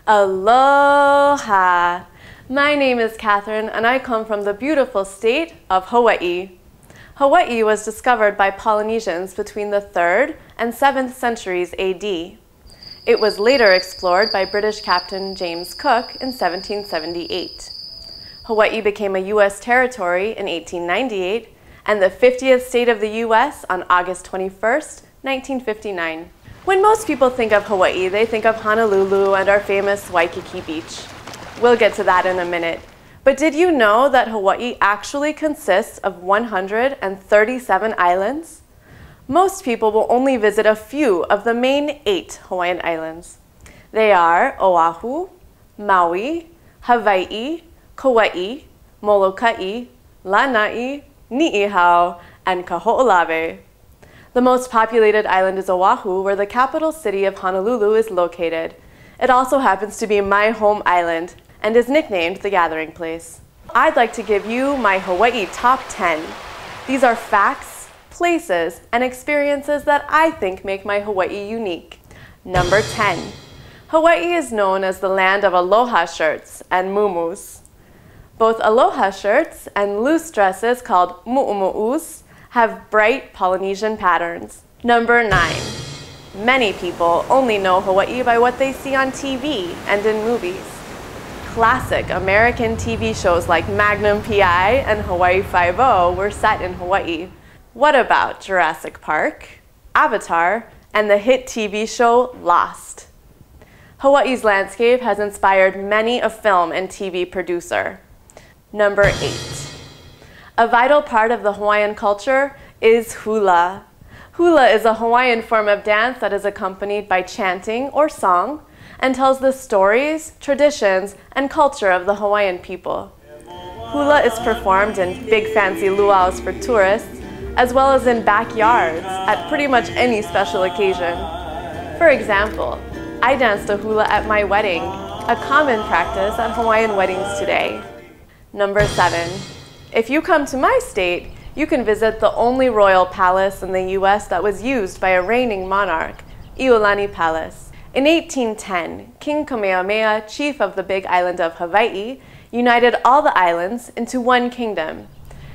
Aloha! My name is Catherine and I come from the beautiful state of Hawaii. Hawaii was discovered by Polynesians between the 3rd and 7th centuries AD. It was later explored by British Captain James Cook in 1778. Hawaii became a U.S. territory in 1898 and the 50th state of the U.S. on August 21st, 1959. When most people think of Hawaii, they think of Honolulu and our famous Waikiki Beach. We'll get to that in a minute. But did you know that Hawaii actually consists of 137 islands? Most people will only visit a few of the main 8 Hawaiian Islands. They are Oahu, Maui, Hawaii, Kaua'i, Moloka'I, Lana'i, Ni'ihau, and Kaho'olawe. The most populated island is Oahu, where the capital city of Honolulu is located. It also happens to be my home island and is nicknamed the Gathering Place. I'd like to give you my Hawaii Top 10. These are facts, places, and experiences that I think make my Hawaii unique. Number 10. Hawaii is known as the land of aloha shirts and muumuus. Both aloha shirts and loose dresses called muumuus have bright Polynesian patterns. Number 9. Many people only know Hawaii by what they see on TV and in movies. Classic American TV shows like Magnum P.I. and Hawaii Five-0 were set in Hawaii. What about Jurassic Park, Avatar, and the hit TV show Lost? Hawaii's landscape has inspired many a film and TV producer. Number 8. A vital part of the Hawaiian culture is hula. Hula is a Hawaiian form of dance that is accompanied by chanting or song and tells the stories, traditions, and culture of the Hawaiian people. Hula is performed in big fancy luau's for tourists, as well as in backyards at pretty much any special occasion. For example, I danced a hula at my wedding, a common practice at Hawaiian weddings today. Number 7. If you come to my state, you can visit the only royal palace in the U.S. that was used by a reigning monarch, Iolani Palace. In 1810, King Kamehameha, chief of the big island of Hawaii, united all the islands into one kingdom.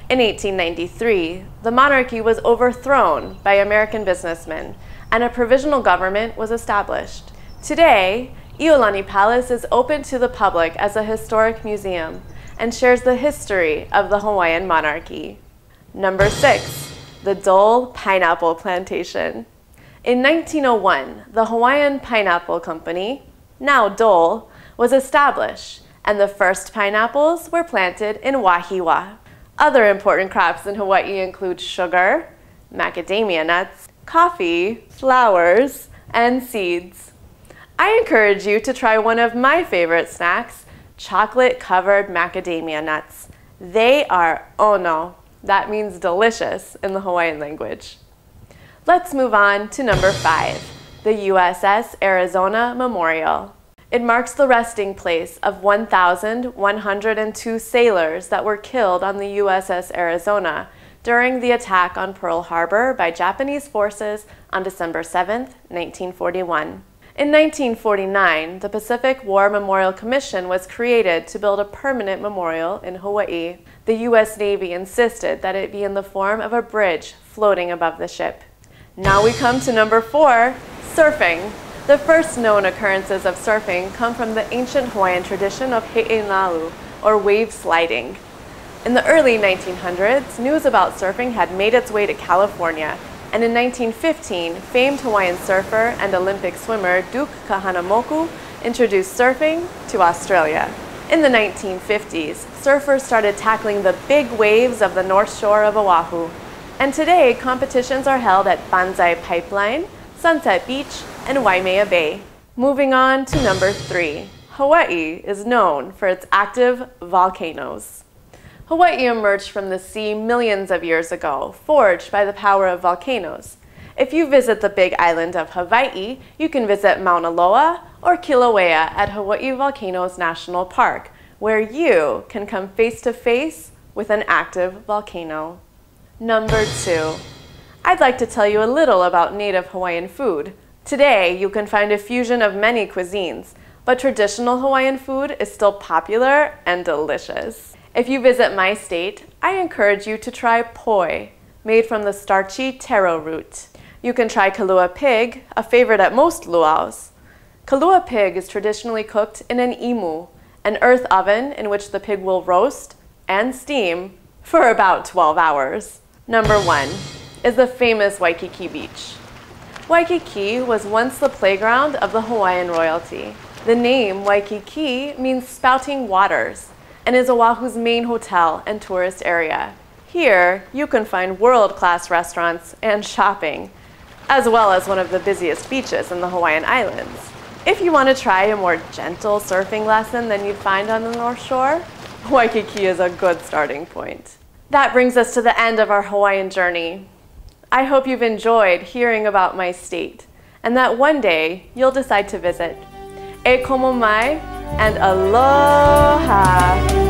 In 1893, the monarchy was overthrown by American businessmen, and a provisional government was established. Today, Iolani Palace is open to the public as a historic museum and shares the history of the Hawaiian monarchy. Number 6. The Dole Pineapple Plantation. In 1901, the Hawaiian Pineapple Company, now Dole, was established, and the first pineapples were planted in Wahiwa. Other important crops in Hawaii include sugar, macadamia nuts, coffee, flowers, and seeds. I encourage you to try one of my favorite snacks, chocolate-covered macadamia nuts. They are ono. That means delicious in the Hawaiian language. Let's move on to number 5, the USS Arizona Memorial. It marks the resting place of 1,102 sailors that were killed on the USS Arizona during the attack on Pearl Harbor by Japanese forces on December 7, 1941. In 1949, the Pacific War Memorial Commission was created to build a permanent memorial in Hawaii. The U.S. Navy insisted that it be in the form of a bridge floating above the ship. Now we come to number 4, surfing. The first known occurrences of surfing come from the ancient Hawaiian tradition of he'enalu, or wave sliding. In the early 1900s, news about surfing had made its way to California, and in 1915, famed Hawaiian surfer and Olympic swimmer Duke Kahanamoku introduced surfing to Australia. In the 1950s, surfers started tackling the big waves of the North Shore of Oahu, and today competitions are held at Banzai Pipeline, Sunset Beach, and Waimea Bay. Moving on to number 3, Hawaii is known for its active volcanoes. Hawaii emerged from the sea millions of years ago, forged by the power of volcanoes. If you visit the big island of Hawaii, you can visit Maunaloa or Kilauea at Hawaii Volcanoes National Park, where you can come face to face with an active volcano. Number 2. I'd like to tell you a little about native Hawaiian food. Today, you can find a fusion of many cuisines, but traditional Hawaiian food is still popular and delicious. If you visit my state, I encourage you to try poi, made from the starchy taro root. You can try kalua pig, a favorite at most luau's. Kalua pig is traditionally cooked in an imu, an earth oven in which the pig will roast and steam for about 12 hours. Number 1 is the famous Waikiki Beach. Waikiki was once the playground of the Hawaiian royalty. The name Waikiki means spouting waters and is Oahu's main hotel and tourist area. Here, you can find world-class restaurants and shopping, as well as one of the busiest beaches in the Hawaiian Islands. If you want to try a more gentle surfing lesson than you'd find on the North Shore, Waikiki is a good starting point. That brings us to the end of our Hawaiian journey. I hope you've enjoyed hearing about my state, and that one day you'll decide to visit. E komo mai, and aloha!